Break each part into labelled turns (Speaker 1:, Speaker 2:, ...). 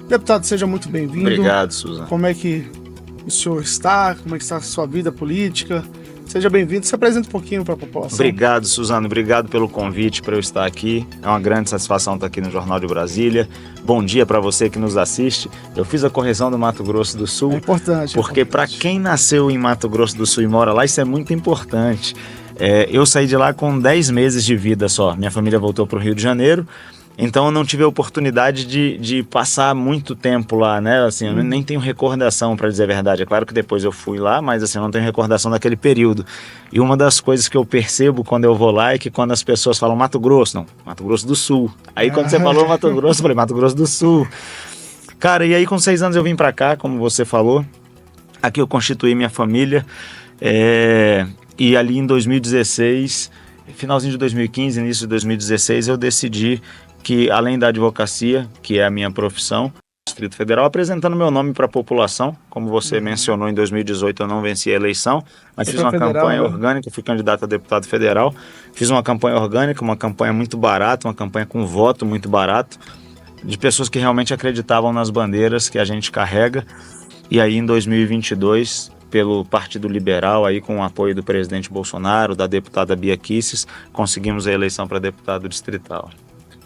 Speaker 1: Deputado, seja muito bem-vindo.
Speaker 2: Obrigado, Suzano.
Speaker 1: Como é que o senhor está? Como é que está a sua vida política? Seja bem-vindo, se apresenta um pouquinho para a população.
Speaker 2: Obrigado, Suzano. Obrigado pelo convite para eu estar aqui. É uma grande satisfação estar aqui no Jornal de Brasília. Bom dia para você que nos assiste. Eu fiz a correção do Mato Grosso do Sul.
Speaker 1: É importante.
Speaker 2: Porque para quem nasceu em Mato Grosso do Sul e mora lá, isso é muito importante. Eu saí de lá com 10 meses de vida só. Minha família voltou para o Rio de Janeiro. Então eu não tive a oportunidade de passar muito tempo lá, né? Assim, eu nem tenho recordação, para dizer a verdade. É claro que depois eu fui lá, mas assim, eu não tenho recordação daquele período. E uma das coisas que eu percebo quando eu vou lá é que quando as pessoas falam Mato Grosso, não, Mato Grosso do Sul. Aí quando você falou Mato Grosso, eu falei Mato Grosso do Sul. Cara, e aí com 6 anos eu vim para cá, como você falou. Aqui eu constituí minha família. E ali em 2016, finalzinho de 2015, início de 2016, eu decidi que, além da advocacia, que é a minha profissão, no Distrito Federal, apresentando meu nome para a população. Como você mencionou, em 2018 eu não venci a eleição, mas fiz uma campanha orgânica, fui candidato a deputado federal, fiz uma campanha orgânica, uma campanha muito barata, uma campanha com voto muito barato, de pessoas que realmente acreditavam nas bandeiras que a gente carrega. E aí em 2022... pelo Partido Liberal, aí com o apoio do presidente Bolsonaro, da deputada Bia Kicis, conseguimos a eleição para deputado distrital.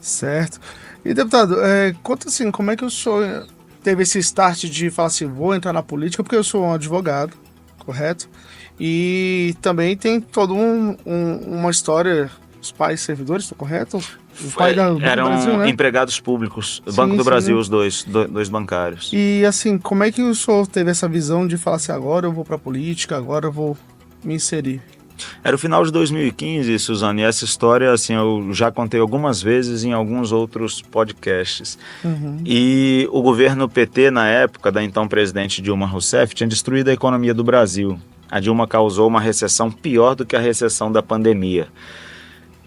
Speaker 1: Certo. E, deputado, conta assim, como é que o senhor teve esse start de falar assim, vou entrar na política, porque eu sou um advogado, correto? E também tem toda uma história, os pais servidores, estou correto? O pai do
Speaker 2: Eram
Speaker 1: Brasil, né?
Speaker 2: empregados públicos, Banco do Brasil, os dois bancários.
Speaker 1: E assim, como é que o senhor teve essa visão de falar assim, agora eu vou para a política, agora eu vou me inserir?
Speaker 2: Era o final de 2015, Suzano, e essa história, assim, eu já contei algumas vezes em alguns outros podcasts. E o governo PT, na época, da então presidente Dilma Rousseff, tinha destruído a economia do Brasil. A Dilma causou uma recessão pior do que a recessão da pandemia.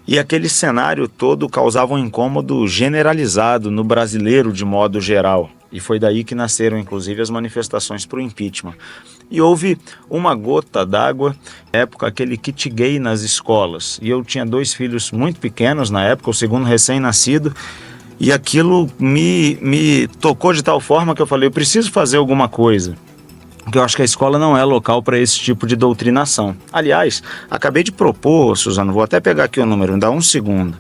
Speaker 2: E aquele cenário todo causava um incômodo generalizado no brasileiro de modo geral. E foi daí que nasceram, inclusive, as manifestações para o impeachment. E houve uma gota d'água, na época, aquele kit gay nas escolas. E eu tinha 2 filhos muito pequenos na época, o segundo recém-nascido. E aquilo me tocou de tal forma que eu falei, eu preciso fazer alguma coisa. Porque eu acho que a escola não é local para esse tipo de doutrinação. Aliás, acabei de propor, Suzano, vou até pegar aqui o número, me dá um segundo.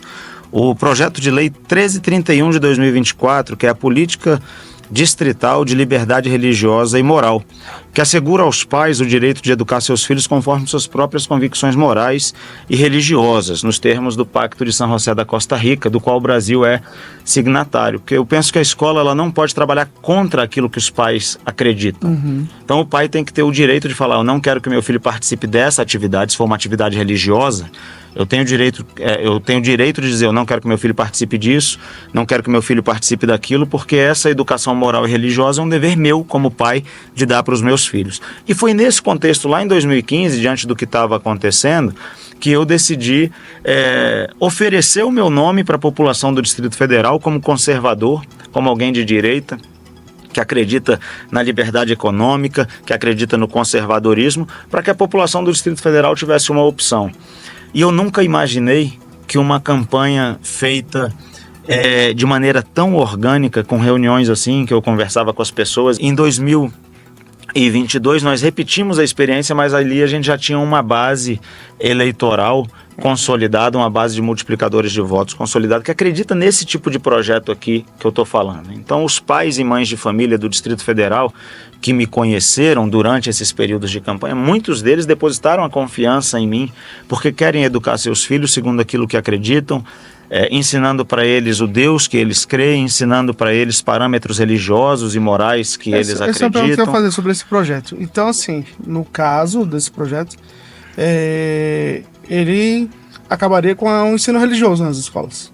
Speaker 2: O projeto de lei 1331 de 2024, que é a política distrital de liberdade religiosa e moral, que assegura aos pais o direito de educar seus filhos conforme suas próprias convicções morais e religiosas, nos termos do Pacto de São José da Costa Rica, do qual o Brasil é signatário. Porque eu penso que a escola ela não pode trabalhar contra aquilo que os pais acreditam. Então o pai tem que ter o direito de falar, eu não quero que meu filho participe dessa atividade, se for uma atividade religiosa, eu tenho direito de dizer, eu não quero que meu filho participe disso, não quero que meu filho participe daquilo, porque essa educação moral e religiosa é um dever meu, como pai, de dar para os meus filhos. E foi nesse contexto, lá em 2015, diante do que estava acontecendo, que eu decidi oferecer o meu nome para a população do Distrito Federal como conservador, como alguém de direita, que acredita na liberdade econômica, que acredita no conservadorismo, para que a população do Distrito Federal tivesse uma opção. E eu nunca imaginei que uma campanha feita de maneira tão orgânica, com reuniões assim, que eu conversava com as pessoas. Em 2022 nós repetimos a experiência, mas ali a gente já tinha uma base eleitoral consolidada, uma base de multiplicadores de votos consolidada, que acredita nesse tipo de projeto aqui que eu estou falando. Então os pais e mães de família do Distrito Federal que me conheceram durante esses períodos de campanha, muitos deles depositaram a confiança em mim, porque querem educar seus filhos segundo aquilo que acreditam, ensinando para eles o Deus que eles creem, ensinando para eles parâmetros religiosos e morais que eles acreditam.
Speaker 1: Essa é a pergunta que eu ia fazer sobre esse projeto. Então, assim, no caso desse projeto, ele acabaria com o ensino religioso nas escolas.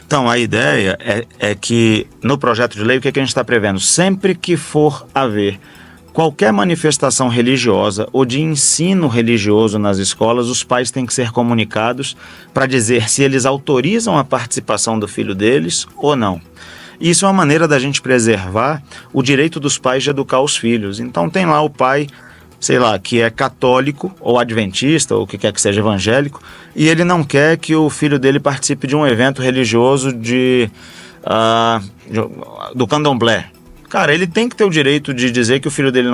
Speaker 2: Então, a ideia é que no projeto de lei, o que a gente está prevendo? Sempre que for haver qualquer manifestação religiosa ou de ensino religioso nas escolas, os pais têm que ser comunicados para dizer se eles autorizam a participação do filho deles ou não. Isso é uma maneira da gente preservar o direito dos pais de educar os filhos. Então tem lá o pai, sei lá, que é católico ou adventista ou o que quer que seja evangélico, e ele não quer que o filho dele participe de um evento religioso do candomblé. cara, ele tem que ter o direito de dizer que o filho dele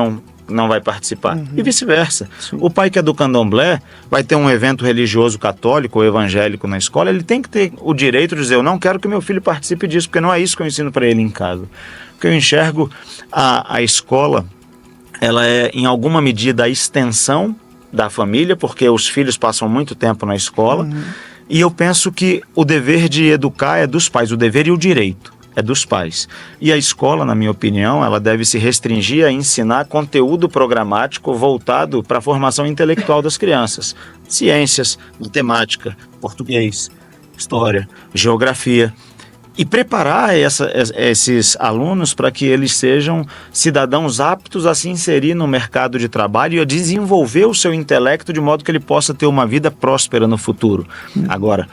Speaker 2: não vai participar. E vice-versa. O pai que é do candomblé vai ter um evento religioso católico ou evangélico na escola, ele tem que ter o direito de dizer, eu não quero que meu filho participe disso, porque não é isso que eu ensino para ele em casa. Porque eu enxergo a escola, ela é em alguma medida a extensão da família, porque os filhos passam muito tempo na escola, e eu penso que o dever de educar é dos pais, o dever e o direito é dos pais. E a escola, na minha opinião, ela deve se restringir a ensinar conteúdo programático voltado para a formação intelectual das crianças. Ciências, matemática, português, história, geografia. E preparar esses alunos para que eles sejam cidadãos aptos a se inserir no mercado de trabalho e a desenvolver o seu intelecto de modo que ele possa ter uma vida próspera no futuro. Agora,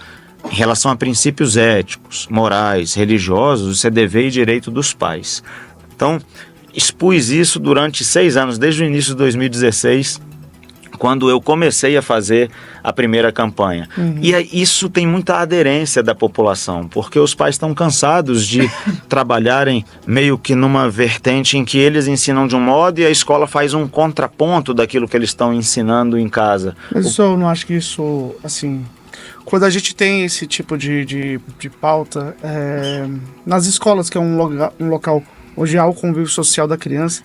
Speaker 2: em relação a princípios éticos, morais, religiosos, isso é dever e direito dos pais. Então, expus isso durante 6 anos, desde o início de 2016, quando eu comecei a fazer a primeira campanha. E isso tem muita aderência da população, porque os pais estão cansados de trabalharem meio que numa vertente em que eles ensinam de um modo e a escola faz um contraponto daquilo que eles estão ensinando em casa.
Speaker 1: Mas eu não acho que isso, assim... Quando a gente tem esse tipo de pauta, nas escolas, que é um local onde há o convívio social da criança,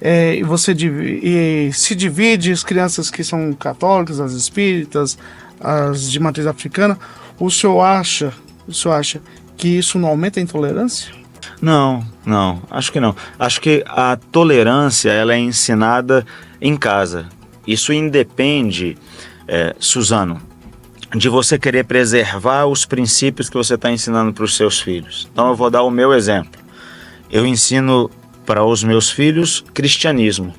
Speaker 1: e você se divide as crianças que são católicas, as espíritas, as de matriz africana, o senhor acha que isso não aumenta a intolerância?
Speaker 2: Não, acho que não. Acho que a tolerância ela é ensinada em casa. Isso independe, Suzano, de você querer preservar os princípios que você está ensinando para os seus filhos. Então eu vou dar o meu exemplo. Eu ensino para os meus filhos cristianismo.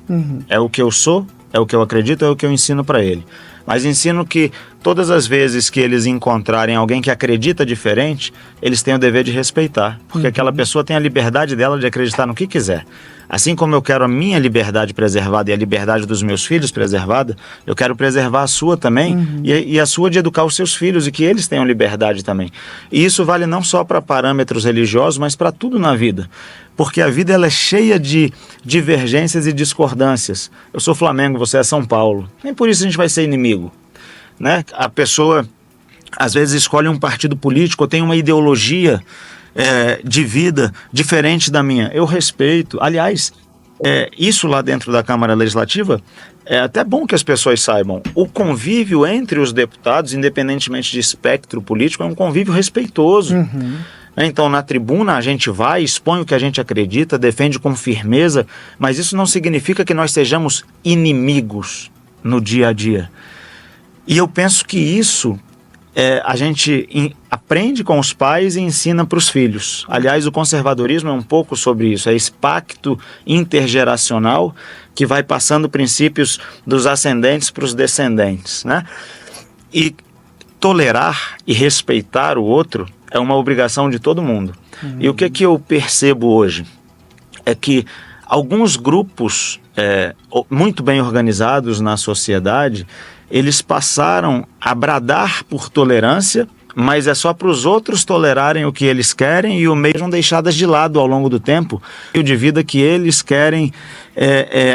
Speaker 2: É o que eu sou, é o que eu acredito, é o que eu ensino para ele. Mas ensino que todas as vezes que eles encontrarem alguém que acredita diferente, eles têm o dever de respeitar, porque aquela pessoa tem a liberdade dela de acreditar no que quiser. Assim como eu quero a minha liberdade preservada e a liberdade dos meus filhos preservada, eu quero preservar a sua também e a sua de educar os seus filhos e que eles tenham liberdade também. E isso vale não só para parâmetros religiosos, mas para tudo na vida. Porque a vida ela é cheia de divergências e discordâncias. Eu sou Flamengo, você é São Paulo. Nem por isso a gente vai ser inimigo, né? A pessoa às vezes escolhe um partido político ou tem uma ideologia de vida diferente da minha. Eu respeito. Aliás, isso lá dentro da Câmara Legislativa é até bom que as pessoas saibam. O convívio entre os deputados, independentemente de espectro político, é um convívio respeitoso. Então, na tribuna, a gente vai, expõe o que a gente acredita, defende com firmeza, mas isso não significa que nós sejamos inimigos no dia a dia. E eu penso que isso a gente aprende com os pais e ensina para os filhos. Aliás, o conservadorismo é um pouco sobre isso, é esse pacto intergeracional que vai passando princípios dos ascendentes para os descendentes, né? E tolerar e respeitar o outro é uma obrigação de todo mundo. E o que eu percebo hoje é que alguns grupos muito bem organizados na sociedade, eles passaram a bradar por tolerância, mas é só para os outros tolerarem o que eles querem e o meio são deixadas de lado ao longo do tempo e o de vida que eles querem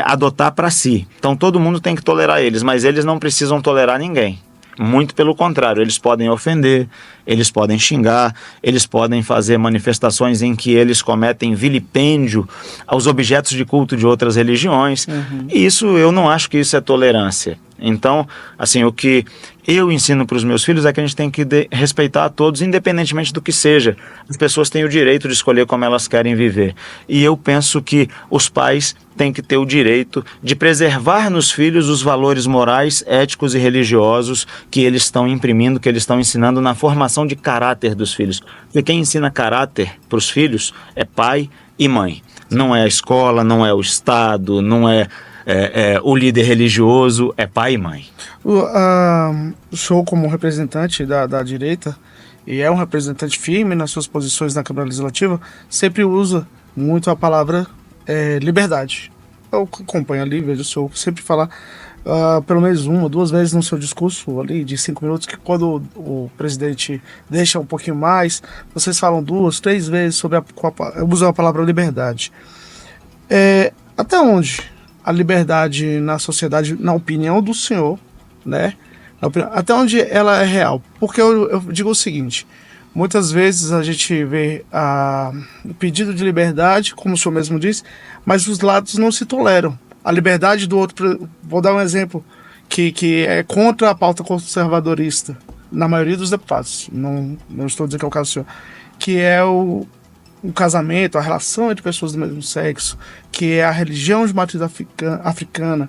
Speaker 2: adotar para si. Então todo mundo tem que tolerar eles, mas eles não precisam tolerar ninguém. Muito pelo contrário, eles podem ofender, eles podem xingar, eles podem fazer manifestações em que eles cometem vilipêndio aos objetos de culto de outras religiões. E isso, eu não acho que isso é tolerância. Então, assim, o que eu ensino para os meus filhos é que a gente tem que respeitar a todos, independentemente do que seja. As pessoas têm o direito de escolher como elas querem viver. E eu penso que os pais têm que ter o direito de preservar nos filhos os valores morais, éticos e religiosos que eles estão imprimindo, que eles estão ensinando na formação de caráter dos filhos. Porque quem ensina caráter para os filhos é pai e mãe. Não é a escola, não é o Estado, não é o líder religioso, é pai e mãe.
Speaker 1: O senhor, como representante da direita, e é um representante firme nas suas posições na Câmara Legislativa, sempre usa muito a palavra liberdade. Eu acompanho ali, vejo o senhor sempre falar pelo menos 1 ou 2 vezes no seu discurso ali de 5 minutos, que quando o presidente deixa um pouquinho mais, vocês falam 2, 3 vezes sobre usam a palavra liberdade. Até onde a liberdade na sociedade, na opinião do senhor, né? Até onde ela é real? Porque eu digo o seguinte: muitas vezes a gente vê o pedido de liberdade, como o senhor mesmo disse, mas os lados não se toleram. A liberdade do outro, vou dar um exemplo, que é contra a pauta conservadorista, na maioria dos deputados, não estou dizendo que é o caso do senhor, que é o casamento, a relação entre pessoas do mesmo sexo, que é a religião de matriz africana.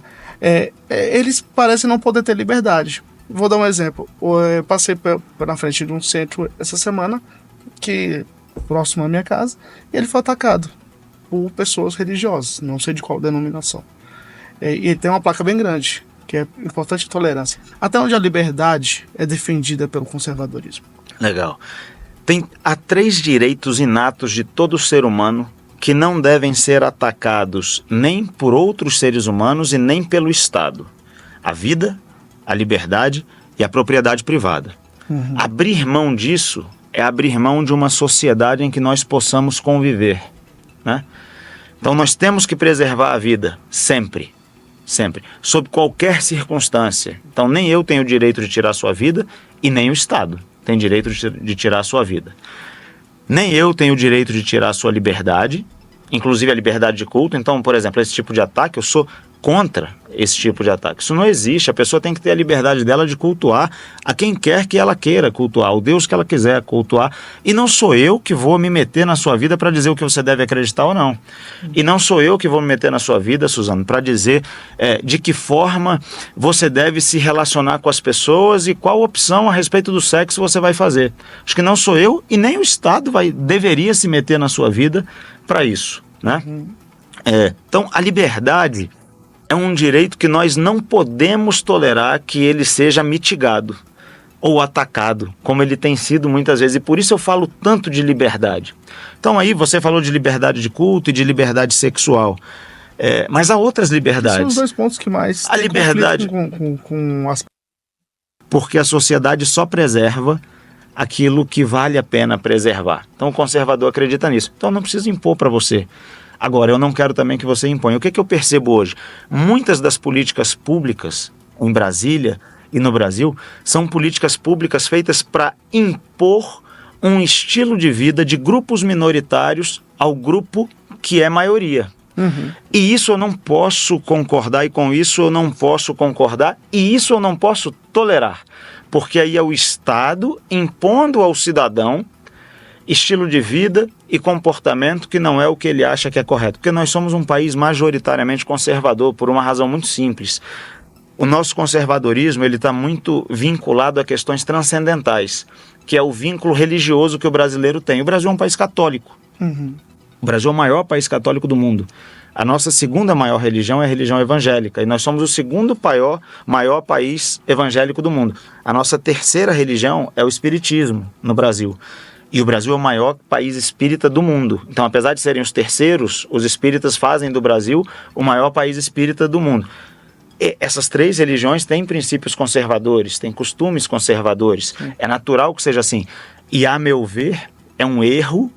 Speaker 1: Eles parecem não poder ter liberdade. Vou dar um exemplo. Eu passei na frente de um centro essa semana, que próximo à minha casa, e ele foi atacado por pessoas religiosas, não sei de qual denominação. E tem uma placa bem grande, que é importante tolerância. Até onde a liberdade é defendida pelo conservadorismo?
Speaker 2: Legal. Há 3 direitos inatos de todo ser humano que não devem ser atacados nem por outros seres humanos e nem pelo Estado: a vida, a liberdade e a propriedade privada. Abrir mão disso é abrir mão de uma sociedade em que nós possamos conviver, né? Então nós temos que preservar a vida sempre, sempre, sob qualquer circunstância. Então nem eu tenho o direito de tirar a sua vida e nem o Estado tem direito de tirar a sua vida. Nem eu tenho o direito de tirar a sua liberdade, inclusive a liberdade de culto. Então, por exemplo, esse tipo de ataque, eu sou contra esse tipo de ataque. Isso não existe. A pessoa tem que ter a liberdade dela de cultuar a quem quer que ela queira cultuar, o Deus que ela quiser cultuar. E não sou eu que vou me meter na sua vida para dizer o que você deve acreditar ou não. E não sou eu que vou me meter na sua vida, Suzano, para dizer de que forma você deve se relacionar com as pessoas e qual opção a respeito do sexo você vai fazer. Acho que não sou eu e nem o Estado deveria se meter na sua vida para isso, né? Então, a liberdade é um direito que nós não podemos tolerar que ele seja mitigado ou atacado, como ele tem sido muitas vezes. E por isso eu falo tanto de liberdade. Então aí você falou de liberdade de culto e de liberdade sexual. Mas há outras liberdades.
Speaker 1: São os 2 pontos que mais
Speaker 2: a liberdade
Speaker 1: com as...
Speaker 2: Porque a sociedade só preserva aquilo que vale a pena preservar. Então o conservador acredita nisso. Então não precisa impor para você. Agora, eu não quero também que você imponha. O que eu percebo hoje? Muitas das políticas públicas em Brasília e no Brasil são políticas públicas feitas para impor um estilo de vida de grupos minoritários ao grupo que é maioria. E isso eu não posso concordar, e com isso eu não posso concordar, e isso eu não posso tolerar. Porque aí é o Estado impondo ao cidadão estilo de vida e comportamento que não é o que ele acha que é correto. Porque nós somos um país majoritariamente conservador por uma razão muito simples. O nosso conservadorismo está muito vinculado a questões transcendentais, que é o vínculo religioso que o brasileiro tem. O Brasil é um país católico. O Brasil é o maior país católico do mundo. A nossa segunda maior religião é a religião evangélica, e nós somos o segundo maior país evangélico do mundo. A nossa terceira religião é o espiritismo no Brasil. E o Brasil é o maior país espírita do mundo. Então, apesar de serem os terceiros, os espíritas fazem do Brasil o maior país espírita do mundo. E essas 3 religiões têm princípios conservadores, têm costumes conservadores. É natural que seja assim. E, a meu ver, é um erro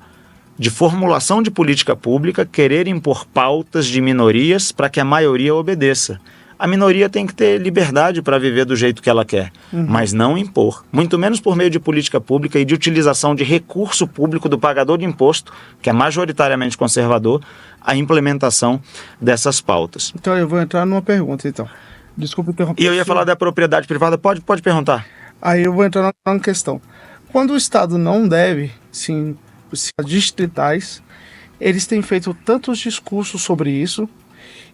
Speaker 2: de formulação de política pública querer impor pautas de minorias para que a maioria obedeça. A minoria tem que ter liberdade para viver do jeito que ela quer, mas não impor. Muito menos por meio de política pública e de utilização de recurso público do pagador de imposto, que é majoritariamente conservador, a implementação dessas pautas.
Speaker 1: Então eu vou entrar numa pergunta, então. Desculpa interromper.
Speaker 2: E eu ia falar da propriedade privada, pode perguntar.
Speaker 1: Aí eu vou entrar numa questão. Quando o Estado não deve, sim, distritais, eles têm feito tantos discursos sobre isso,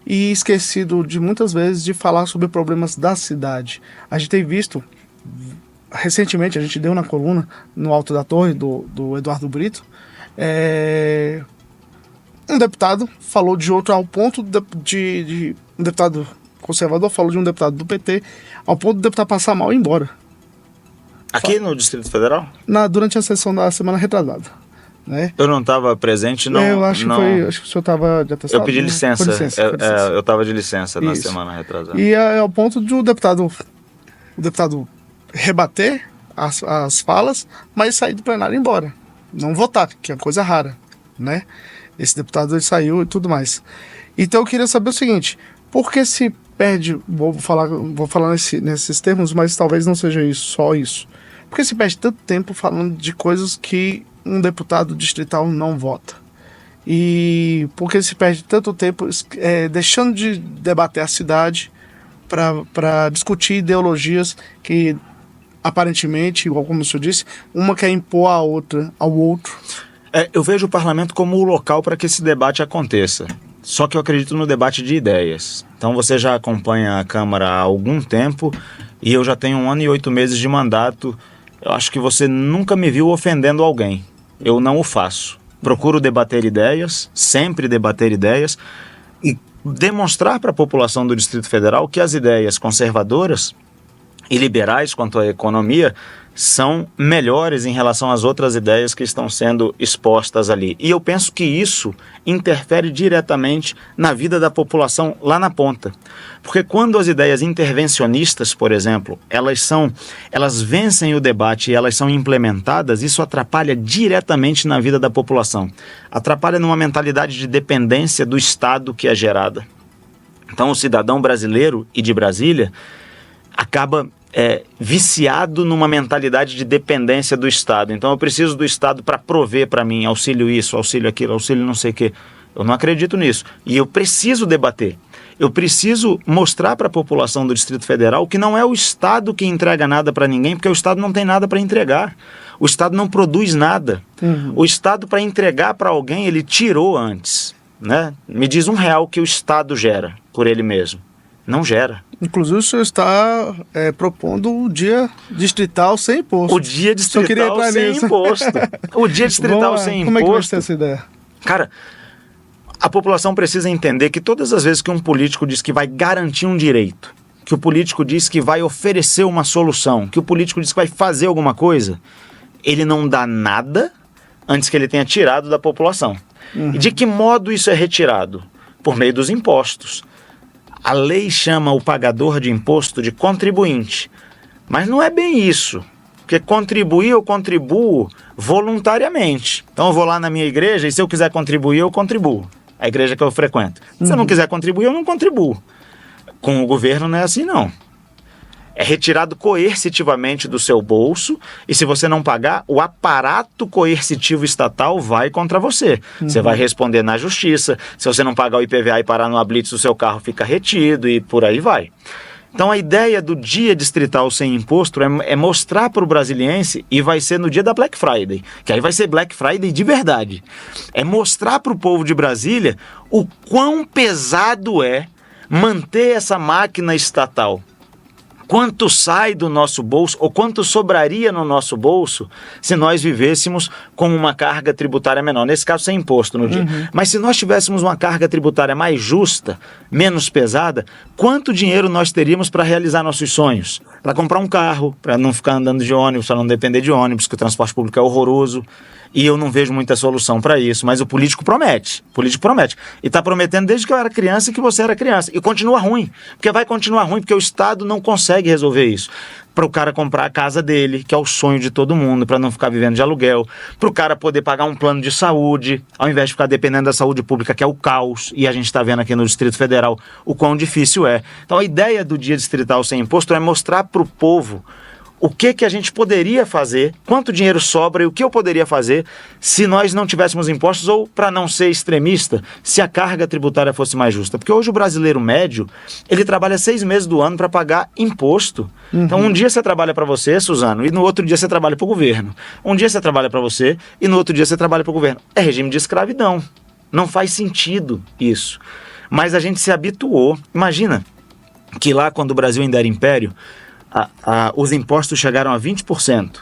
Speaker 1: e esquecido de muitas vezes de falar sobre problemas da cidade. A gente tem visto, recentemente, a gente deu na coluna, no Alto da Torre, do Eduardo Brito, um deputado falou de outro, ao ponto de um deputado conservador falou de um deputado do PT, ao ponto do deputado passar mal e ir embora.
Speaker 2: Aqui no Distrito Federal?
Speaker 1: Durante a sessão da semana retrasada. Né?
Speaker 2: Eu não estava presente, não.
Speaker 1: Eu acho que o senhor estava de atestado.
Speaker 2: Eu pedi licença.
Speaker 1: Foi licença.
Speaker 2: Eu estava de licença na
Speaker 1: Isso.
Speaker 2: semana retrasada.
Speaker 1: E é ao ponto de o deputado rebater as falas, mas sair do plenário e ir embora. Não votar, que é coisa rara, né? Esse deputado ele saiu e tudo mais. Então eu queria saber o seguinte, por que se perde, vou falar nesses termos, mas talvez não seja isso, só isso. Por que se perde tanto tempo falando de coisas que um deputado distrital não vota? E por que se perde tanto tempo deixando de debater a cidade para discutir ideologias que aparentemente, igual como o senhor disse, uma quer impor a outra, ao outro?
Speaker 2: Eu vejo o parlamento como o local para que esse debate aconteça. Só que eu acredito no debate de ideias. Então você já acompanha a Câmara há algum tempo e eu já tenho 1 ano e 8 meses de mandato. Eu acho que você nunca me viu ofendendo alguém. Eu não o faço. Procuro debater ideias, sempre debater ideias e demonstrar para a população do Distrito Federal que as ideias conservadoras e liberais quanto à economia são melhores em relação às outras ideias que estão sendo expostas ali. E eu penso que isso interfere diretamente na vida da população lá na ponta. Porque quando as ideias intervencionistas, por exemplo, elas vencem o debate e elas são implementadas, isso atrapalha diretamente na vida da população. Atrapalha numa mentalidade de dependência do Estado que é gerada. Então o cidadão brasileiro e de Brasília acaba viciado numa mentalidade de dependência do Estado. Então eu preciso do Estado para prover para mim auxílio isso, auxílio aquilo, auxílio não sei o quê. Eu não acredito nisso. E eu preciso debater. Eu preciso mostrar para a população do Distrito Federal que não é o Estado que entrega nada para ninguém, porque o Estado não tem nada para entregar. O Estado não produz nada. O Estado, para entregar para alguém, ele tirou antes. Né? Me diz R$1 que o Estado gera por ele mesmo. Não gera.
Speaker 1: Inclusive o senhor está propondo o dia distrital sem imposto.
Speaker 2: O dia distrital sem imposto. O dia distrital sem imposto.
Speaker 1: Como é que vai ser essa ideia?
Speaker 2: Cara, a população precisa entender que todas as vezes que um político diz que vai garantir um direito, que o político diz que vai oferecer uma solução, que o político diz que vai fazer alguma coisa, ele não dá nada antes que ele tenha tirado da população. E de que modo isso é retirado? Por meio dos impostos. A lei chama o pagador de imposto de contribuinte, mas não é bem isso, porque contribuir eu contribuo voluntariamente. Então eu vou lá na minha igreja e se eu quiser contribuir, eu contribuo. A igreja que eu frequento. Se eu não quiser contribuir, eu não contribuo. Com o governo não é assim, não. É retirado coercitivamente do seu bolso e se você não pagar, o aparato coercitivo estatal vai contra você. Você vai responder na justiça. Se você não pagar o IPVA e parar numa blitz, o seu carro fica retido e por aí vai. Então a ideia do dia distrital sem imposto é mostrar para o brasiliense, e vai ser no dia da Black Friday, que aí vai ser Black Friday de verdade. É mostrar para o povo de Brasília o quão pesado é manter essa máquina estatal. Quanto sai do nosso bolso, ou quanto sobraria no nosso bolso se nós vivêssemos com uma carga tributária menor, nesse caso sem imposto no dia. Mas se nós tivéssemos uma carga tributária mais justa, menos pesada, quanto dinheiro nós teríamos para realizar nossos sonhos? Para comprar um carro, para não ficar andando de ônibus, para não depender de ônibus, que o transporte público é horroroso. E eu não vejo muita solução para isso, mas o político promete. E está prometendo desde que eu era criança e que você era criança. E continua ruim, porque vai continuar ruim, porque o Estado não consegue resolver isso. Para o cara comprar a casa dele, que é o sonho de todo mundo, para não ficar vivendo de aluguel. Para o cara poder pagar um plano de saúde, ao invés de ficar dependendo da saúde pública, que é o caos. E a gente está vendo aqui no Distrito Federal o quão difícil é. Então a ideia do dia distrital sem imposto é mostrar para o povo o que a gente poderia fazer, quanto dinheiro sobra e o que eu poderia fazer se nós não tivéssemos impostos, ou, para não ser extremista, se a carga tributária fosse mais justa. Porque hoje o brasileiro médio, ele trabalha 6 meses do ano para pagar imposto. Então um dia você trabalha para você, Suzano, e no outro dia você trabalha para o governo. Um dia você trabalha para você e no outro dia você trabalha para o governo. É regime de escravidão. Não faz sentido isso. Mas a gente se habituou. Imagina que lá, quando o Brasil ainda era império, os impostos chegaram a 20%.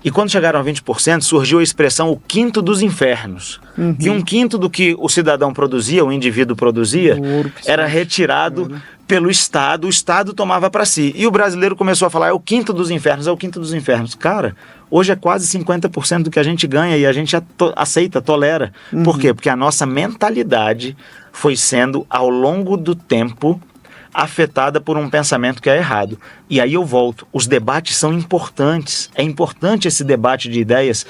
Speaker 2: E quando chegaram a 20%, surgiu a expressão o quinto dos infernos. Que 1/5 do que o cidadão produzia, o indivíduo produzia, era retirado pelo Estado. O Estado tomava para si. E o brasileiro começou a falar, é o quinto dos infernos, é o quinto dos infernos. Cara, hoje é quase 50% do que a gente ganha e a gente aceita, tolera. Por quê? Porque a nossa mentalidade foi sendo, ao longo do tempo, afetada por um pensamento que é errado. E aí eu volto. Os debates são importantes. É importante esse debate de ideias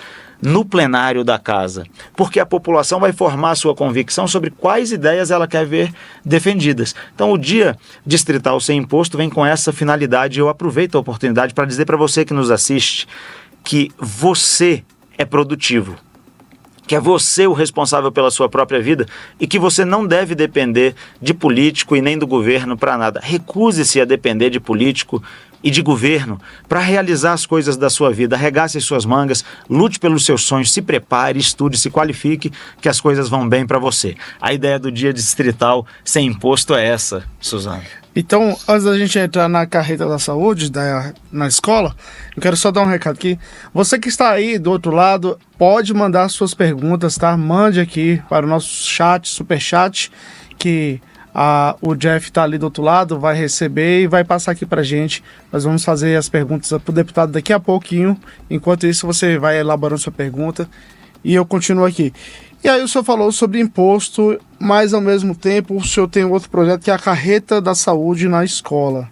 Speaker 2: no plenário da casa, porque a população vai formar a sua convicção sobre quais ideias ela quer ver defendidas. Então, o Dia Distrital Sem Imposto vem com essa finalidade. Eu aproveito a oportunidade para dizer para você que nos assiste que você é produtivo, que é você o responsável pela sua própria vida e que você não deve depender de político e nem do governo para nada. Recuse-se a depender de político e de governo para realizar as coisas da sua vida. Arregace as suas mangas, lute pelos seus sonhos, se prepare, estude, se qualifique, que as coisas vão bem para você. A ideia do Dia Distrital Sem Imposto é essa, Suzana.
Speaker 1: Então, antes da gente entrar na carreta da saúde, na escola, eu quero só dar um recado aqui. Você que está aí do outro lado, pode mandar suas perguntas, tá? Mande aqui para o nosso chat, superchat, que o Jeff está ali do outro lado, vai receber e vai passar aqui pra gente. Nós vamos fazer as perguntas pro deputado daqui a pouquinho. Enquanto isso, você vai elaborando sua pergunta e eu continuo aqui. E aí o senhor falou sobre imposto, mas ao mesmo tempo o senhor tem um outro projeto que é a carreta da saúde na escola.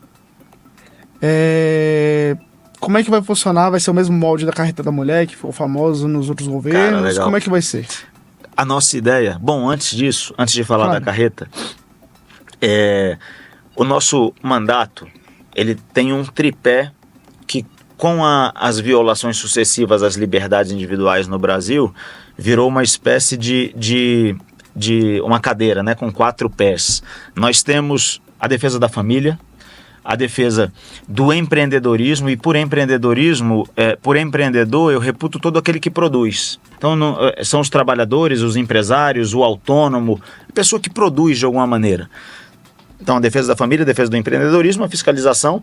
Speaker 1: Como é que vai funcionar? Vai ser o mesmo molde da carreta da mulher, que ficou famoso nos outros governos? Como é que vai ser?
Speaker 2: A nossa ideia... Bom, antes disso, antes de falar da carreta, o nosso mandato, ele tem um tripé que, com as violações sucessivas às liberdades individuais no Brasil, virou uma espécie de uma cadeira, né, com 4 pés. Nós temos a defesa da família, a defesa do empreendedorismo, e por empreendedorismo, por empreendedor, eu reputo todo aquele que produz. Então, são os trabalhadores, os empresários, o autônomo, a pessoa que produz de alguma maneira. Então, a defesa da família, a defesa do empreendedorismo, a fiscalização,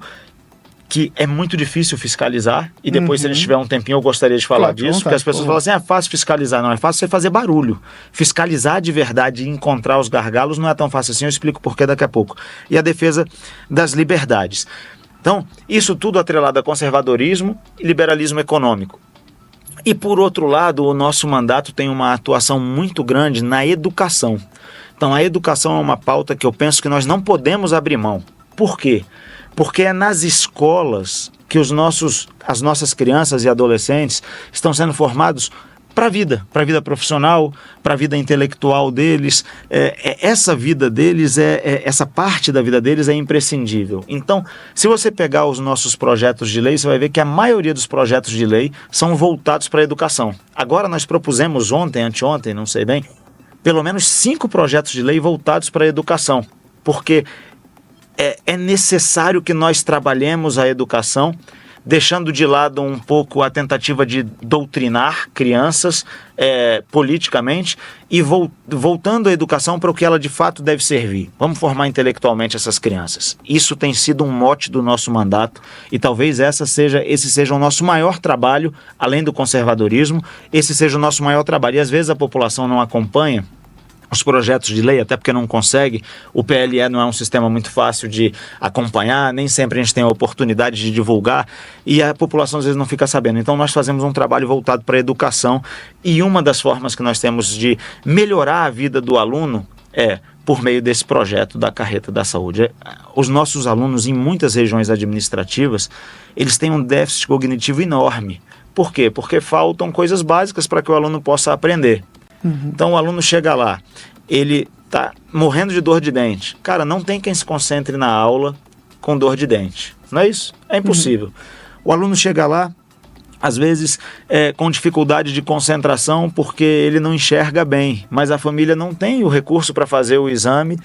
Speaker 2: que é muito difícil fiscalizar, e depois, se a gente tiver um tempinho, eu gostaria de falar disso, porque as pessoas falam assim, é fácil fiscalizar. Não, é fácil você fazer barulho. Fiscalizar de verdade e encontrar os gargalos não é tão fácil assim, eu explico por que daqui a pouco. E a defesa das liberdades. Então, isso tudo atrelado a conservadorismo e liberalismo econômico. E, por outro lado, o nosso mandato tem uma atuação muito grande na educação. Então, a educação é uma pauta que eu penso que nós não podemos abrir mão. Por quê? Porque é nas escolas que as nossas crianças e adolescentes estão sendo formados para a vida profissional, para a vida intelectual deles. Essa vida deles, essa parte da vida deles é imprescindível. Então, se você pegar os nossos projetos de lei, você vai ver que a maioria dos projetos de lei são voltados para a educação. Agora, nós propusemos anteontem, não sei bem, pelo menos 5 projetos de lei voltados para a educação, porque é necessário que nós trabalhemos a educação, deixando de lado um pouco a tentativa de doutrinar crianças politicamente e voltando a educação para o que ela de fato deve servir. Vamos formar intelectualmente essas crianças. Isso tem sido um mote do nosso mandato e talvez esse seja o nosso maior trabalho, além do conservadorismo, esse seja o nosso maior trabalho. E às vezes a população não acompanha os projetos de lei, até porque não consegue. O PLE não é um sistema muito fácil de acompanhar, nem sempre a gente tem a oportunidade de divulgar e a população às vezes não fica sabendo. Então nós fazemos um trabalho voltado para a educação e uma das formas que nós temos de melhorar a vida do aluno é por meio desse projeto da carreta da saúde. Os nossos alunos em muitas regiões administrativas, eles têm um déficit cognitivo enorme. Por quê? Porque faltam coisas básicas para que o aluno possa aprender. Então o aluno chega lá, ele está morrendo de dor de dente. Cara, não tem quem se concentre na aula com dor de dente. Não é isso? É impossível. O aluno chega lá, às vezes com dificuldade de concentração porque ele não enxerga bem, mas a família não tem o recurso para fazer o exame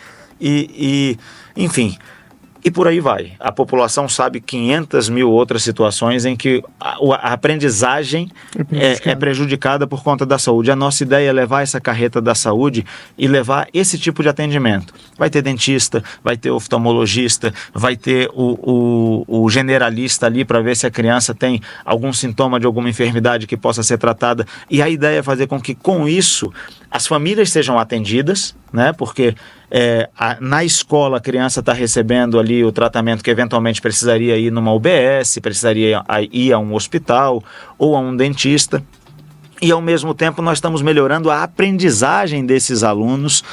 Speaker 2: enfim... E por aí vai. A população sabe 500 mil outras situações em que a aprendizagem é prejudicada por conta da saúde. A nossa ideia é levar essa carreta da saúde e levar esse tipo de atendimento. Vai ter dentista, vai ter oftalmologista, vai ter o generalista ali para ver se a criança tem algum sintoma de alguma enfermidade que possa ser tratada. E a ideia é fazer com que, com isso, as famílias sejam atendidas, né? Porque na escola a criança está recebendo ali o tratamento que eventualmente precisaria ir numa UBS, precisaria ir a um hospital ou a um dentista. E ao mesmo tempo nós estamos melhorando a aprendizagem desses alunos,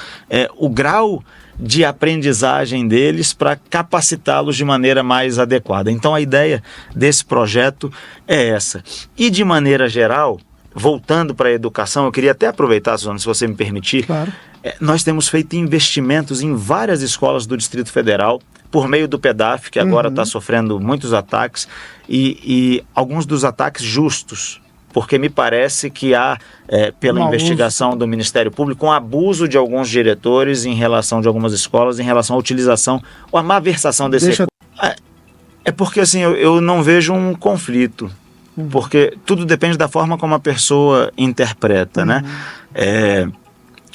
Speaker 2: o grau de aprendizagem deles para capacitá-los de maneira mais adequada. Então a ideia desse projeto é essa. E de maneira geral, voltando para a educação, eu queria até aproveitar, Suzana, se você me permitir.
Speaker 1: Claro.
Speaker 2: Nós temos feito investimentos em várias escolas do Distrito Federal, por meio do PEDAF, que agora está sofrendo muitos ataques, e alguns dos ataques justos, porque me parece que há, pela investigação do Ministério Público, um abuso de alguns diretores em relação de algumas escolas, em relação à utilização ou à malversação desse recurso. É porque assim, eu não vejo um conflito, porque tudo depende da forma como a pessoa interpreta, né?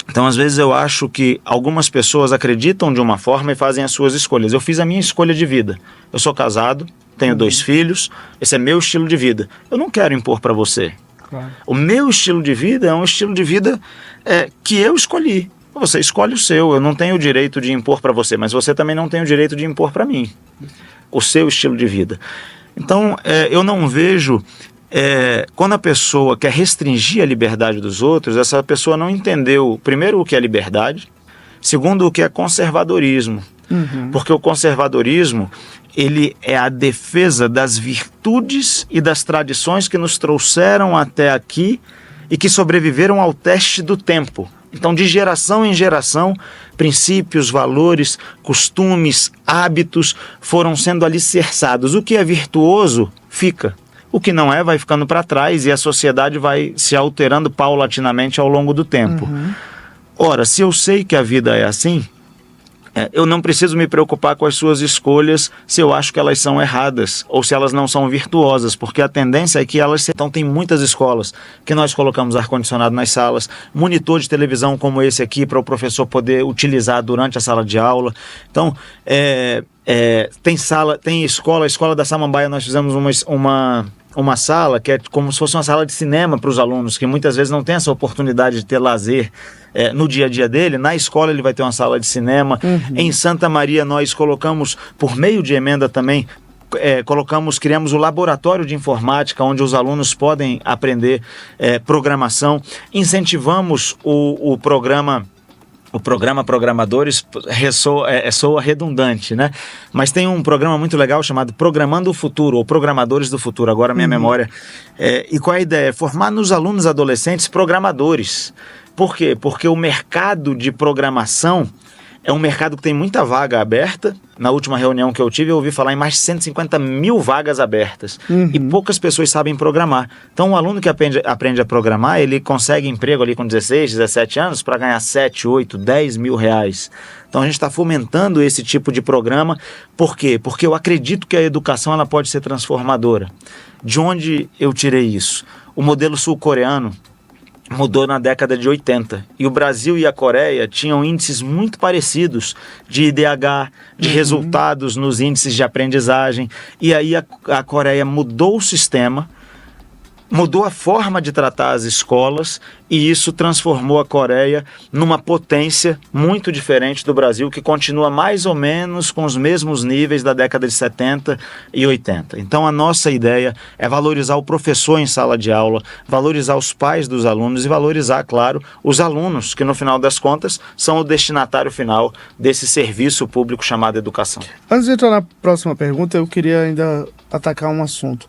Speaker 2: Então, às vezes eu acho que algumas pessoas acreditam de uma forma e fazem as suas escolhas. Eu fiz a minha escolha de vida. Eu sou casado, tenho 2 filhos, esse é meu estilo de vida. Eu não quero impor para você.
Speaker 1: Claro.
Speaker 2: O meu estilo de vida é um estilo de vida que eu escolhi. Você escolhe o seu, eu não tenho o direito de impor para você, mas você também não tem o direito de impor para mim o seu estilo de vida. Então, eu não vejo... quando a pessoa quer restringir a liberdade dos outros, essa pessoa não entendeu, primeiro, o que é liberdade, segundo, o que é conservadorismo. Porque o conservadorismo, ele é a defesa das virtudes e das tradições que nos trouxeram até aqui e que sobreviveram ao teste do tempo. Então, de geração em geração, princípios, valores, costumes, hábitos foram sendo alicerçados. O que é virtuoso fica. O que não é vai ficando para trás e a sociedade vai se alterando paulatinamente ao longo do tempo. Ora, se eu sei que a vida é assim, eu não preciso me preocupar com as suas escolhas se eu acho que elas são erradas ou se elas não são virtuosas, porque a tendência é que elas... Então tem muitas escolas que nós colocamos ar-condicionado nas salas, monitor de televisão como esse aqui para o professor poder utilizar durante a sala de aula. Então, tem escola, a escola da Samambaia, nós fizemos uma sala que é como se fosse uma sala de cinema para os alunos, que muitas vezes não tem essa oportunidade de ter lazer no dia a dia dele. Na escola ele vai ter uma sala de cinema. Em Santa Maria nós colocamos, por meio de emenda também, criamos o laboratório de informática, onde os alunos podem aprender programação. Incentivamos o programa Programadores, soa redundante, né? Mas tem um programa muito legal chamado Programando o Futuro, ou Programadores do Futuro, agora minha memória. E qual é a ideia? Formar nos alunos adolescentes programadores. Por quê? Porque o mercado de programação é um mercado que tem muita vaga aberta. Na última reunião que eu tive, eu ouvi falar em mais de 150 mil vagas abertas. E poucas pessoas sabem programar. Então, um aluno que aprende a programar, ele consegue emprego ali com 16, 17 anos para ganhar 7, 8, 10 mil reais. Então, a gente está fomentando esse tipo de programa. Por quê? Porque eu acredito que a educação ela pode ser transformadora. De onde eu tirei isso? O modelo sul-coreano mudou na década de 80 e o Brasil e a Coreia tinham índices muito parecidos de IDH, de resultados nos índices de aprendizagem, e aí a Coreia mudou o sistema, mudou a forma de tratar as escolas, e isso transformou a Coreia numa potência muito diferente do Brasil, que continua mais ou menos com os mesmos níveis da década de 70 e 80. Então a nossa ideia é valorizar o professor em sala de aula, valorizar os pais dos alunos e valorizar, claro, os alunos, que no final das contas são o destinatário final desse serviço público chamado educação.
Speaker 1: Antes de entrar na próxima pergunta, eu queria ainda atacar um assunto.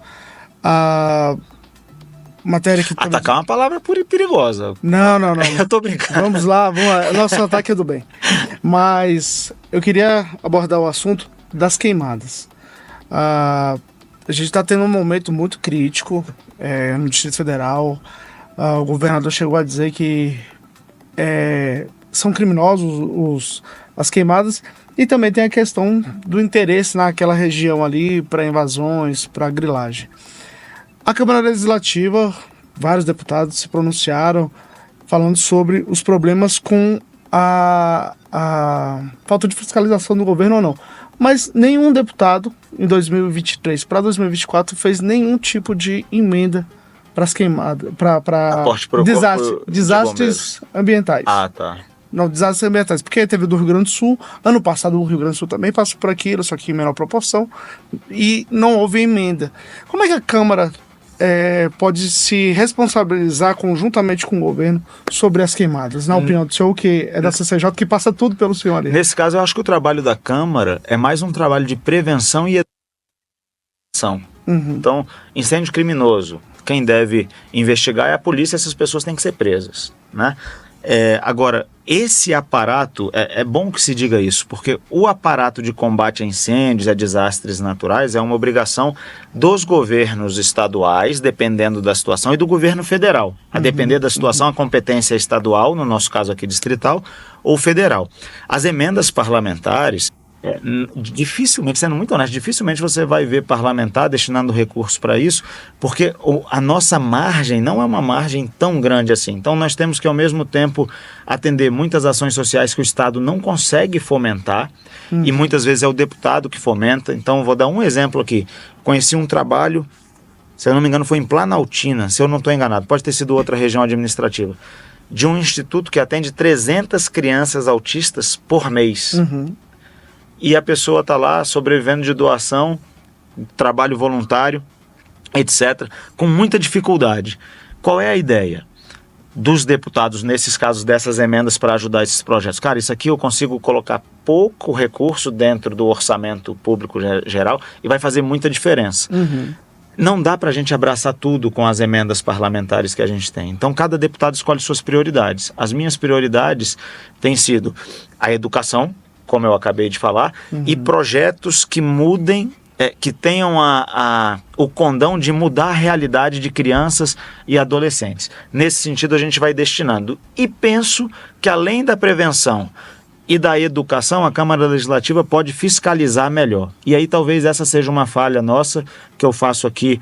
Speaker 1: Matéria que...
Speaker 2: Atacar é uma palavra perigosa.
Speaker 1: Não.
Speaker 2: Eu tô brincando.
Speaker 1: Vamos lá. Nosso ataque é do bem. Mas eu queria abordar o assunto das queimadas. A gente está tendo um momento muito crítico no Distrito Federal. O governador chegou a dizer que são criminosos as queimadas. E também tem a questão do interesse naquela região ali para invasões, para grilagem. A Câmara Legislativa, vários deputados se pronunciaram falando sobre os problemas com a falta de fiscalização do governo ou não. Mas nenhum deputado, em 2023 para 2024, fez nenhum tipo de emenda para as queimadas, para desastres ambientais.
Speaker 2: Ah, tá.
Speaker 1: Não, desastres ambientais, porque teve do Rio Grande do Sul, ano passado o Rio Grande do Sul também passou por aquilo, só que em menor proporção, e não houve emenda. Como é que a Câmara pode se responsabilizar conjuntamente com o governo sobre as queimadas, na opinião do senhor, que é da CCJ, que passa tudo pelo senhor ali?
Speaker 2: Nesse caso, eu acho que o trabalho da Câmara é mais um trabalho de prevenção e educação. Então, incêndio criminoso, quem deve investigar é a polícia, essas pessoas têm que ser presas, né? Agora, esse aparato, é bom que se diga isso, porque o aparato de combate a incêndios e a desastres naturais é uma obrigação dos governos estaduais, dependendo da situação, e do governo federal. A depender da situação, a competência é estadual, no nosso caso aqui distrital, ou federal. As emendas parlamentares, dificilmente, sendo muito honesto, dificilmente você vai ver parlamentar destinando recursos para isso, porque a nossa margem não é uma margem tão grande assim. Então nós temos que ao mesmo tempo atender muitas ações sociais que o Estado não consegue fomentar, e muitas vezes é o deputado que fomenta. Então vou dar um exemplo aqui. Conheci um trabalho, se eu não me engano foi em Planaltina, se eu não estou enganado, pode ter sido outra região administrativa, de um instituto que atende 300 crianças autistas por mês. E a pessoa está lá sobrevivendo de doação, trabalho voluntário, etc., com muita dificuldade. Qual é a ideia dos deputados, nesses casos, dessas emendas para ajudar esses projetos? Cara, isso aqui eu consigo colocar pouco recurso dentro do orçamento público geral e vai fazer muita diferença. Não dá para a gente abraçar tudo com as emendas parlamentares que a gente tem. Então, cada deputado escolhe suas prioridades. As minhas prioridades têm sido a educação, como eu acabei de falar, e projetos que mudem, que tenham o condão de mudar a realidade de crianças e adolescentes. Nesse sentido, a gente vai destinando. E penso que, além da prevenção e da educação, a Câmara Legislativa pode fiscalizar melhor. E aí talvez essa seja uma falha nossa, que eu faço aqui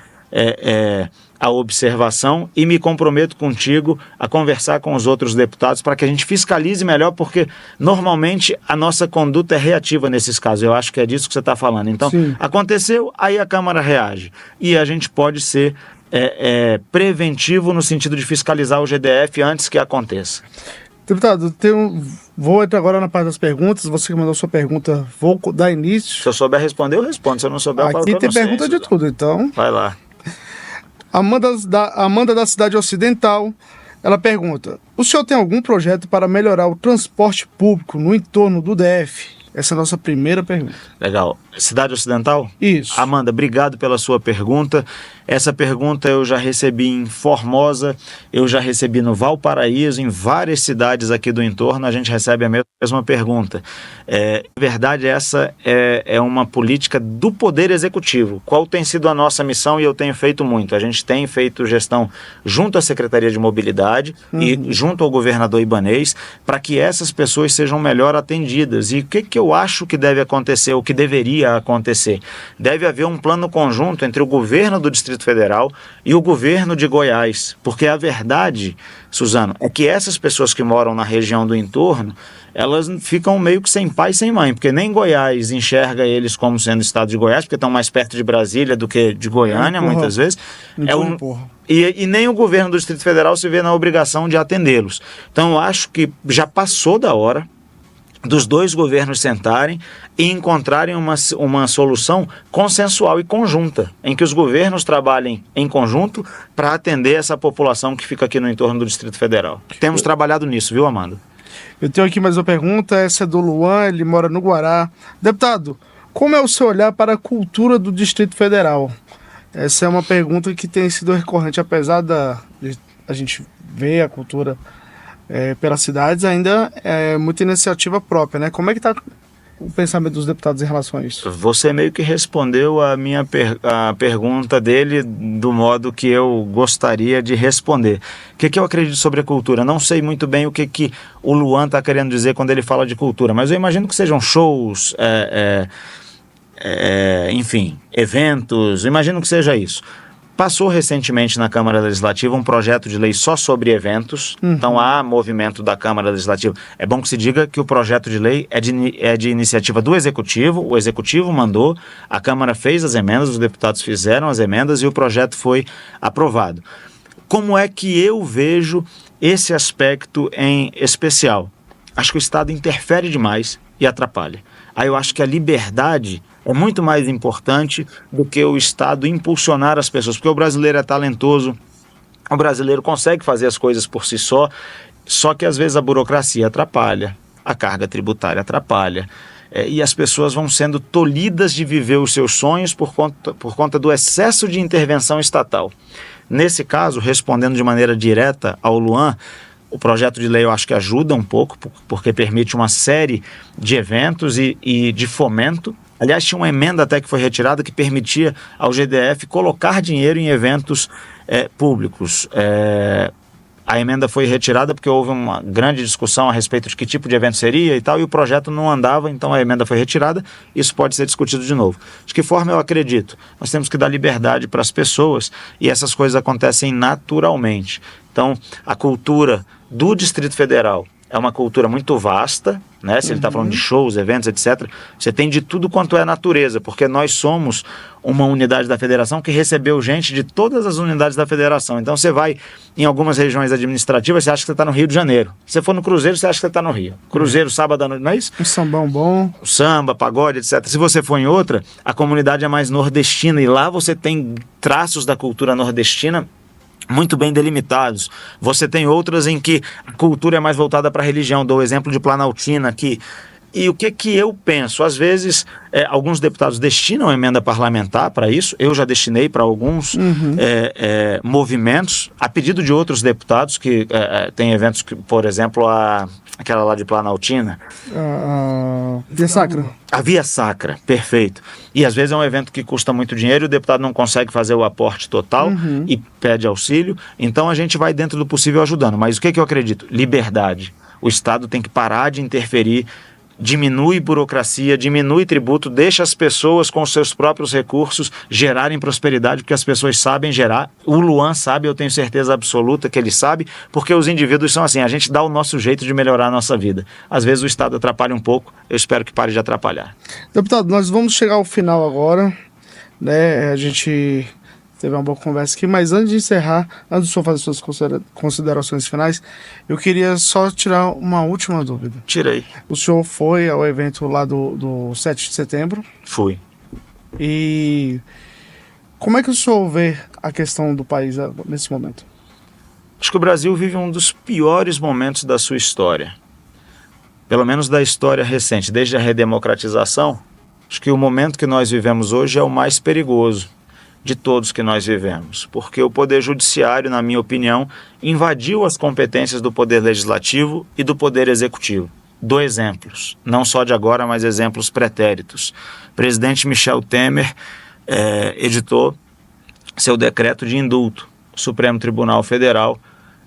Speaker 2: a observação e me comprometo contigo a conversar com os outros deputados para que a gente fiscalize melhor, porque normalmente a nossa conduta é reativa nesses casos. Eu acho que é disso que você está falando. Então, aconteceu, aí a Câmara reage. E a gente pode ser preventivo no sentido de fiscalizar o GDF antes que aconteça.
Speaker 1: Deputado, vou entrar agora na parte das perguntas. Você que mandou sua pergunta, vou dar início.
Speaker 2: Se eu souber responder, eu respondo. Se eu não souber, eu falo que eu
Speaker 1: Aqui tem
Speaker 2: não sei,
Speaker 1: pergunta de tudo, então.
Speaker 2: Vai lá.
Speaker 1: Amanda da Cidade Ocidental, ela pergunta: o senhor tem algum projeto para melhorar o transporte público no entorno do DF? Essa é a nossa primeira pergunta.
Speaker 2: Legal. Cidade Ocidental?
Speaker 1: Isso.
Speaker 2: Amanda, obrigado pela sua pergunta. Essa pergunta eu já recebi em Formosa, eu já recebi no Valparaíso, em várias cidades aqui do entorno, a gente recebe a mesma pergunta. Na verdade, essa é uma política do Poder Executivo. Qual tem sido a nossa missão? E eu tenho feito muito. A gente tem feito gestão junto à Secretaria de Mobilidade e junto ao governador Ibanez, para que essas pessoas sejam melhor atendidas. E o que eu acho que deve acontecer, o que deveria acontecer? Deve haver um plano conjunto entre o governo do Distrito Federal e o governo de Goiás, porque a verdade, Suzano, é que essas pessoas que moram na região do entorno, elas ficam meio que sem pai e sem mãe, porque nem Goiás enxerga eles como sendo estado de Goiás, porque estão mais perto de Brasília do que de Goiânia, muitas vezes. E nem o governo do Distrito Federal se vê na obrigação de atendê-los. Então eu acho que já passou da hora dos dois governos sentarem e encontrarem uma solução consensual e conjunta, em que os governos trabalhem em conjunto para atender essa população que fica aqui no entorno do Distrito Federal. Temos trabalhado nisso, viu, Amanda?
Speaker 1: Eu tenho aqui mais uma pergunta, essa é do Luan, ele mora no Guará. Deputado, como é o seu olhar para a cultura do Distrito Federal? Essa é uma pergunta que tem sido recorrente, apesar de a gente ver a cultura pelas cidades, ainda é muita iniciativa própria, né? Como é que está o pensamento dos deputados em relação a isso?
Speaker 2: Você meio que respondeu a minha a pergunta dele do modo que eu gostaria de responder. O que eu acredito sobre a cultura? Não sei muito bem o que o Luan está querendo dizer quando ele fala de cultura, mas eu imagino que sejam shows, enfim, eventos, imagino que seja isso. Passou recentemente na Câmara Legislativa um projeto de lei só sobre eventos, então há movimento da Câmara Legislativa. É bom que se diga que o projeto de lei é de iniciativa do Executivo, o Executivo mandou, a Câmara fez as emendas, os deputados fizeram as emendas e o projeto foi aprovado. Como é que eu vejo esse aspecto em especial? Acho que o Estado interfere demais e atrapalha. Aí eu acho que a liberdade é muito mais importante do que o Estado impulsionar as pessoas, porque o brasileiro é talentoso, o brasileiro consegue fazer as coisas por si só que às vezes a burocracia atrapalha, a carga tributária atrapalha, e as pessoas vão sendo tolhidas de viver os seus sonhos por conta do excesso de intervenção estatal. Nesse caso, respondendo de maneira direta ao Luan, o projeto de lei eu acho que ajuda um pouco, porque permite uma série de eventos e de fomento. Aliás, tinha uma emenda até que foi retirada que permitia ao GDF colocar dinheiro em eventos públicos. A emenda foi retirada porque houve uma grande discussão a respeito de que tipo de evento seria e tal, e o projeto não andava, então a emenda foi retirada. Isso pode ser discutido de novo. De que forma eu acredito? Nós temos que dar liberdade para as pessoas e essas coisas acontecem naturalmente. Então, a cultura do Distrito Federal é uma cultura muito vasta, né? Se ele está falando de shows, eventos, etc., você tem de tudo quanto é natureza, porque nós somos uma unidade da federação que recebeu gente de todas as unidades da federação. Então você vai em algumas regiões administrativas, você acha que você está no Rio de Janeiro. Se você for no Cruzeiro, você acha que você está no Rio. Cruzeiro, sábado à noite, não é isso?
Speaker 1: Um sambão bom.
Speaker 2: O samba, pagode, etc. Se você for em outra, a comunidade é mais nordestina, e lá você tem traços da cultura nordestina muito bem delimitados. Você tem outras em que a cultura é mais voltada para a religião. Dou o exemplo de Planaltina aqui. E o que eu penso? Às vezes, alguns deputados destinam emenda parlamentar para isso. Eu já destinei para alguns movimentos, a pedido de outros deputados que tem eventos, que, por exemplo, aquela lá de Planaltina.
Speaker 1: Via Sacra.
Speaker 2: A Via Sacra, perfeito. E às vezes é um evento que custa muito dinheiro e o deputado não consegue fazer o aporte total e pede auxílio. Então a gente vai dentro do possível ajudando. Mas o que eu acredito? Liberdade. O Estado tem que parar de interferir. Diminui burocracia, diminui tributo, deixa as pessoas com os seus próprios recursos gerarem prosperidade, porque as pessoas sabem gerar. O Luan sabe, eu tenho certeza absoluta que ele sabe, porque os indivíduos são assim, a gente dá o nosso jeito de melhorar a nossa vida. Às vezes o Estado atrapalha um pouco, eu espero que pare de atrapalhar.
Speaker 1: Deputado, nós vamos chegar ao final agora, né? A gente teve uma boa conversa aqui, mas antes de encerrar, antes do senhor fazer suas considerações finais, eu queria só tirar uma última dúvida.
Speaker 2: Tirei.
Speaker 1: O senhor foi ao evento lá do 7 de setembro?
Speaker 2: Fui.
Speaker 1: E como é que o senhor vê a questão do país nesse momento?
Speaker 2: Acho que o Brasil vive um dos piores momentos da sua história. Pelo menos da história recente, desde a redemocratização. Acho que o momento que nós vivemos hoje é o mais perigoso de todos que nós vivemos, porque o Poder Judiciário, na minha opinião, invadiu as competências do Poder Legislativo e do Poder Executivo. Dou exemplos, não só de agora, mas exemplos pretéritos. O presidente Michel Temer editou seu decreto de indulto. O Supremo Tribunal Federal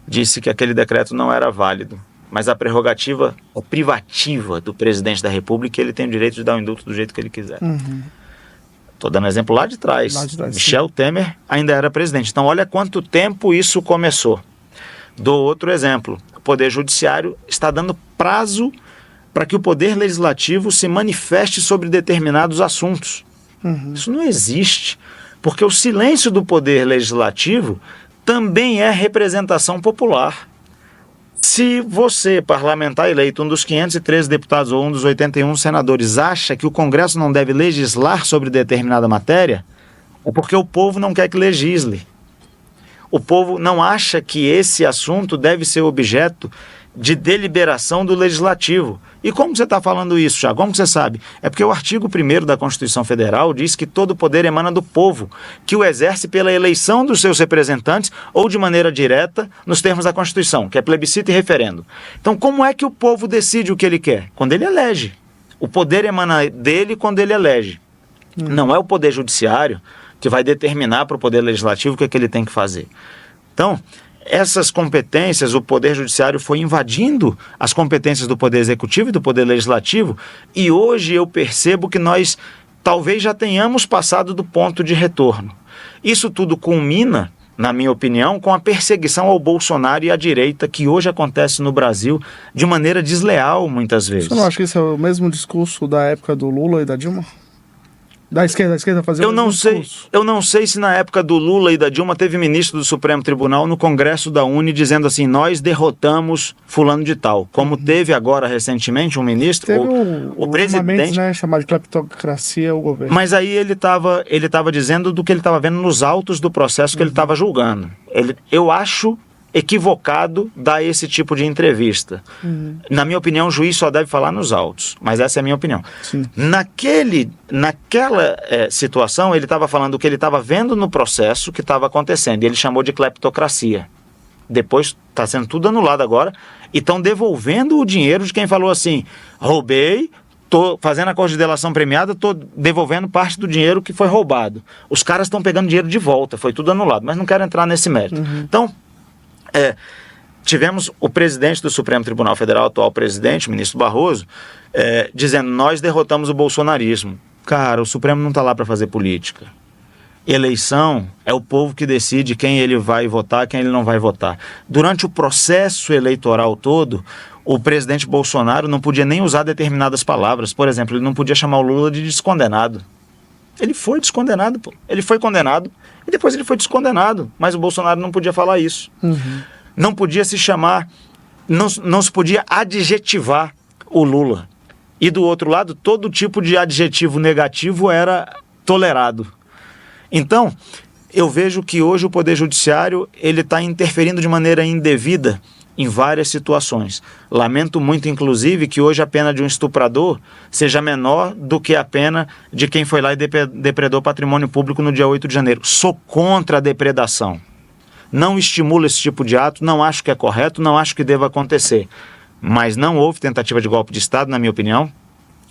Speaker 2: disse que aquele decreto não era válido, mas a prerrogativa privativa do presidente da República, ele tem o direito de dar o indulto do jeito que ele quiser. Estou dando exemplo lá de trás. Michel Temer ainda era presidente. Então, olha quanto tempo isso começou. Dou outro exemplo. O Poder Judiciário está dando prazo para que o Poder Legislativo se manifeste sobre determinados assuntos. Isso não existe, porque o silêncio do Poder Legislativo também é representação popular. Se você, parlamentar eleito, um dos 513 deputados ou um dos 81 senadores, acha que o Congresso não deve legislar sobre determinada matéria, é porque o povo não quer que legisle. O povo não acha que esse assunto deve ser objeto de deliberação do Legislativo. E como você está falando isso, já? Como você sabe? É porque o artigo 1º da Constituição Federal diz que todo poder emana do povo, que o exerce pela eleição dos seus representantes ou de maneira direta nos termos da Constituição, que é plebiscito e referendo. Então, como é que o povo decide o que ele quer? Quando ele elege. O poder emana dele quando ele elege. Não é o Poder Judiciário que vai determinar para o Poder Legislativo o que é que ele tem que fazer. Então, essas competências, o Poder Judiciário foi invadindo as competências do Poder Executivo e do Poder Legislativo, e hoje eu percebo que nós talvez já tenhamos passado do ponto de retorno. Isso tudo culmina, na minha opinião, com a perseguição ao Bolsonaro e à direita que hoje acontece no Brasil de maneira desleal muitas vezes.
Speaker 1: Você não acha que esse é o mesmo discurso da época do Lula e da Dilma? Da esquerda fazer
Speaker 2: eu não sei se na época do Lula e da Dilma teve ministro do Supremo Tribunal no Congresso da Uni dizendo assim, nós derrotamos fulano de tal. Como teve agora recentemente um ministro,
Speaker 1: teve
Speaker 2: o presidente,
Speaker 1: né, chamado de cleptocracia o governo.
Speaker 2: Mas aí ele estava dizendo do que ele estava vendo nos autos do processo que ele estava julgando. Eu acho equivocado dar esse tipo de entrevista. Na minha opinião, o juiz só deve falar nos autos, mas essa é a minha opinião.
Speaker 1: Sim.
Speaker 2: Naquela situação, ele estava falando o que ele estava vendo no processo que estava acontecendo, e ele chamou de cleptocracia. Depois está sendo tudo anulado agora, e estão devolvendo o dinheiro de quem falou assim, roubei, estou fazendo acordo de delação premiada, estou devolvendo parte do dinheiro que foi roubado. Os caras estão pegando dinheiro de volta, foi tudo anulado, mas não quero entrar nesse mérito. Então, tivemos o presidente do Supremo Tribunal Federal, atual presidente, o ministro Barroso, dizendo, nós derrotamos o bolsonarismo. Cara, o Supremo não está lá para fazer política. Eleição é o povo que decide quem ele vai votar, quem ele não vai votar. Durante o processo eleitoral todo, o presidente Bolsonaro não podia nem usar determinadas palavras. Por exemplo, ele não podia chamar o Lula de descondenado. Ele foi descondenado, pô. Ele foi condenado e depois ele foi descondenado. Mas o Bolsonaro não podia falar isso. Não podia se chamar, não se podia adjetivar o Lula. E do outro lado, todo tipo de adjetivo negativo era tolerado. Então, eu vejo que hoje o Poder Judiciário ele está interferindo de maneira indevida em várias situações. Lamento muito, inclusive, que hoje a pena de um estuprador seja menor do que a pena de quem foi lá e depredou patrimônio público no dia 8 de janeiro. Sou contra a depredação. Não estimulo esse tipo de ato, não acho que é correto, não acho que deva acontecer. Mas não houve tentativa de golpe de Estado, na minha opinião.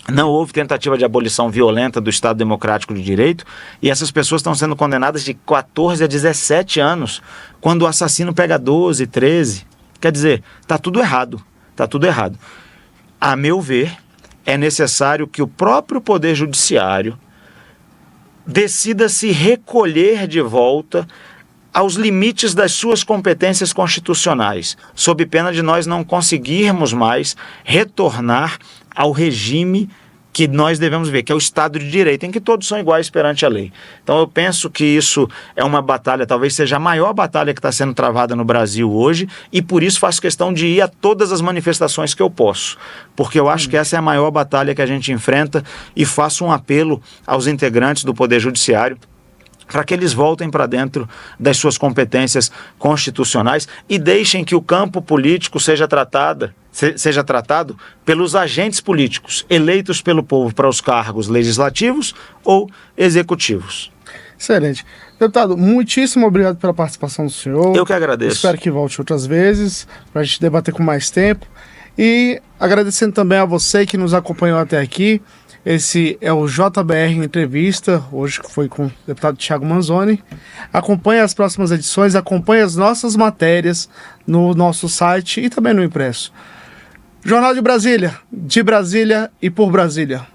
Speaker 2: Não houve tentativa de abolição violenta do Estado Democrático de Direito, e essas pessoas estão sendo condenadas de 14 a 17 anos, quando o assassino pega 12, 13. Quer dizer, está tudo errado, está tudo errado. A meu ver, é necessário que o próprio Poder Judiciário decida se recolher de volta aos limites das suas competências constitucionais, sob pena de nós não conseguirmos mais retornar ao regime que nós devemos ver, que é o Estado de Direito, em que todos são iguais perante a lei. Então eu penso que isso é uma batalha, talvez seja a maior batalha que está sendo travada no Brasil hoje, e por isso faço questão de ir a todas as manifestações que eu posso, porque eu acho que essa é a maior batalha que a gente enfrenta, e faço um apelo aos integrantes do Poder Judiciário para que eles voltem para dentro das suas competências constitucionais e deixem que o campo político seja tratado pelos agentes políticos eleitos pelo povo para os cargos legislativos ou executivos.
Speaker 1: Excelente. Deputado, muitíssimo obrigado pela participação do senhor.
Speaker 2: Eu que agradeço.
Speaker 1: Espero que volte outras vezes para a gente debater com mais tempo. E agradecendo também a você que nos acompanhou até aqui. Esse é o JBR Entrevista, hoje que foi com o deputado Thiago Manzoni. Acompanhe as próximas edições, acompanhe as nossas matérias no nosso site e também no impresso. Jornal de Brasília e por Brasília.